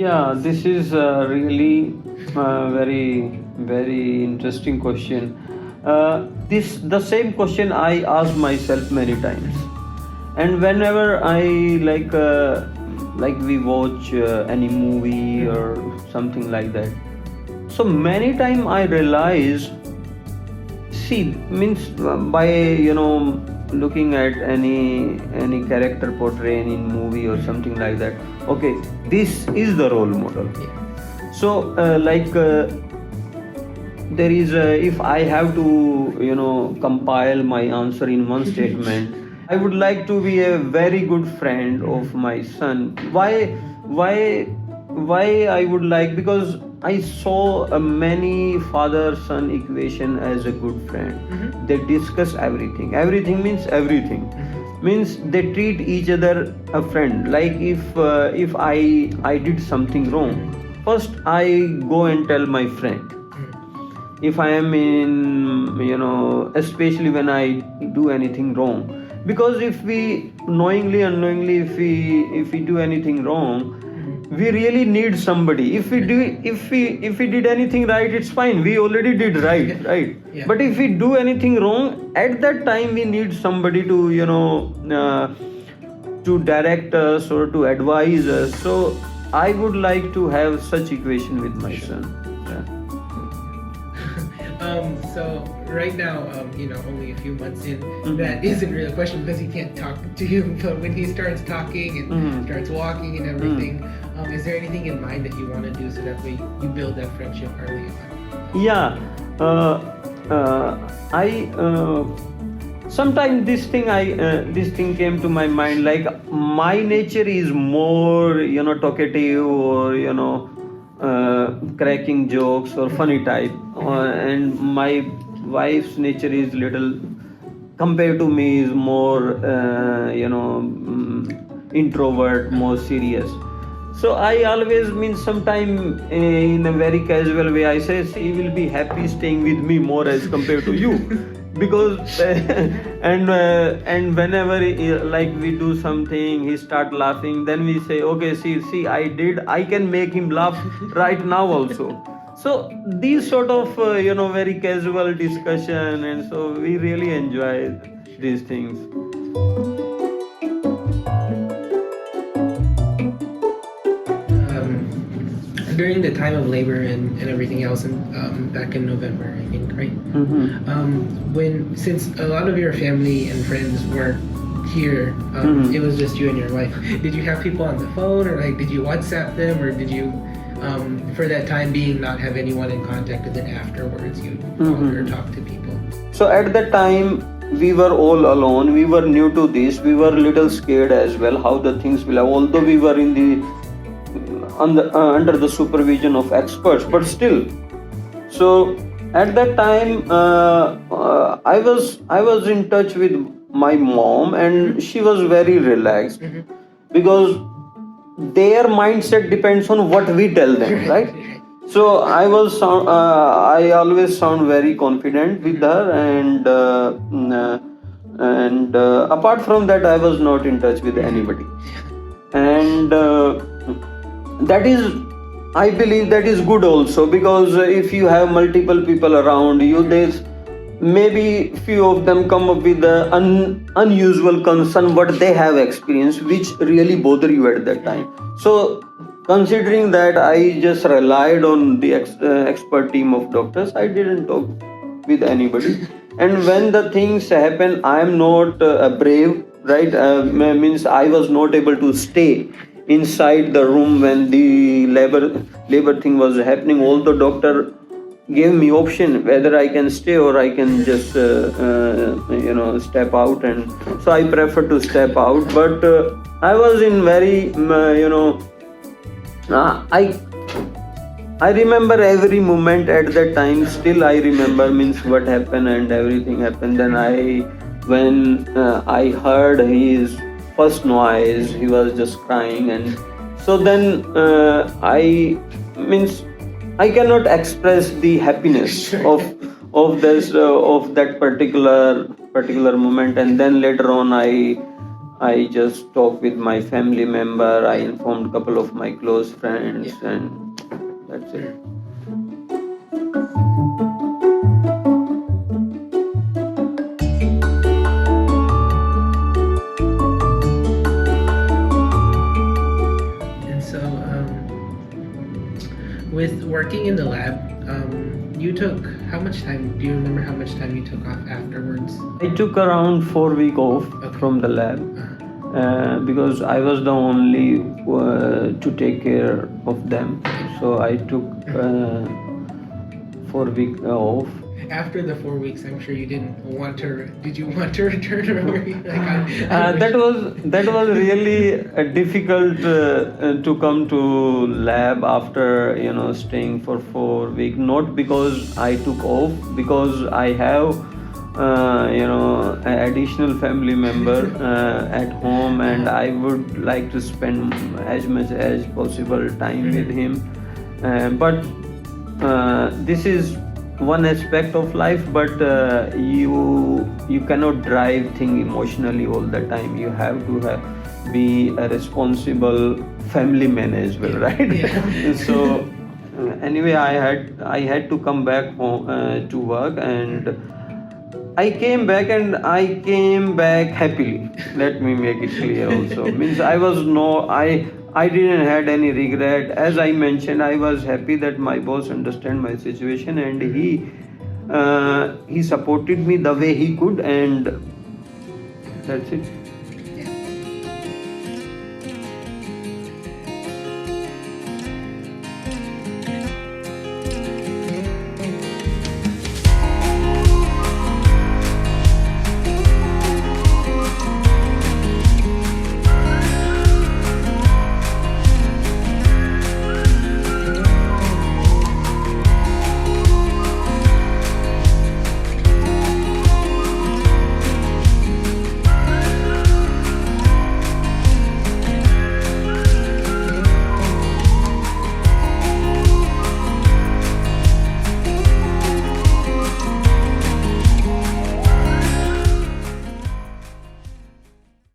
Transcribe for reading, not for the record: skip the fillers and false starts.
Yeah, this is really very very interesting question. This the same question I ask myself many times, and whenever I like we watch any movie or something like that. So many time I realize, see, means by looking at any character portrayed in movie or something like that. Okay, this is the role model. So there is if I have to compile my answer in one statement, I would like to be a very good friend of my son. Why I would like, because I saw a many father son equation as a good friend. They discuss everything. Everything means everything. Means they treat each other a friend. Like if I did something wrong, first I go and tell my friend. If I am in especially when I do anything wrong, because if we knowingly unknowingly if we do anything wrong, we really need somebody. If we did anything right, it's fine, we already did right. Yeah. But if we do anything wrong, at that time we need somebody to to direct us or to advise us. So I would like to have such equation with my son. Yeah. So right now, only a few months in, that isn't really a question because he can't talk to you. But when he starts talking and starts walking and everything, is there anything in mind that you want to do so that way you build that friendship early on? Yeah. I sometimes this thing came to my mind, like my nature is more talkative or cracking jokes or funny type, and my wife's nature is little, compared to me, is more introvert, more serious. So I always sometime in a very casual way I say he will be happy staying with me more as compared to you. Because and whenever like we do something, he start laughing, then we say, okay, see I can make him laugh right now also. So these sort of very casual discussion, and so we really enjoy these things. During the time of labor and everything else, and back in November, I think, right? Since a lot of your family and friends weren't here, it was just you and your wife. Did you have people on the phone, or did you WhatsApp them, or did you, for that time being, not have anyone in contact, and then afterwards you called or talked to people? So at that time we were all alone. We were new to this. We were a little scared as well how the things will have. Although we were in the under the supervision of experts, but still. So at that time I was in touch with my mom, and she was very relaxed, because their mindset depends on what we tell them, right? So I always sound very confident with her, and apart from that I was not in touch with anybody. And that is, I believe that is good also, because if you have multiple people around you, there's maybe few of them come up with the unusual concern what they have experienced, which really bother you at that time. So considering that, I just relied on the expert team of doctors. I didn't talk with anybody. And when the things happen, I am not brave, right? Means I was not able to stay inside the room when the labor thing was happening. Although doctor gave me option whether I can stay or I can just step out, and so I prefer to step out. But I was in very I remember every moment at that time. Still I remember what happened and everything happened. Then when I heard his first noise, he was just crying, and so then I cannot express the happiness of that particular moment. And then later on I I just talked with my family member. I informed a couple of my close friends, Yeah. and that's it. And so, with working in the lab, you took how much time? Do you remember how much time you took off afterwards? I took around 4 weeks off Okay. from the lab. Uh, Because I was the only to take care of them, so I took 4 weeks off. After the 4 weeks, I'm sure you didn't want to. Did you want to return, or were you like, I wish- That was really difficult to come to lab after staying for 4 weeks. Not because I took off, because I have an additional family member at home, and I would like to spend as much as possible time with him. But this is one aspect of life, but you cannot drive thing emotionally all the time. You have to be a responsible family man as well, right? Yeah. So anyway, I had to come back home to work, and I came back, and I came back happily. Let me make it clear also. Means I didn't had any regret. As I mentioned, I was happy that my boss understand my situation, and he supported me the way he could, and that's it.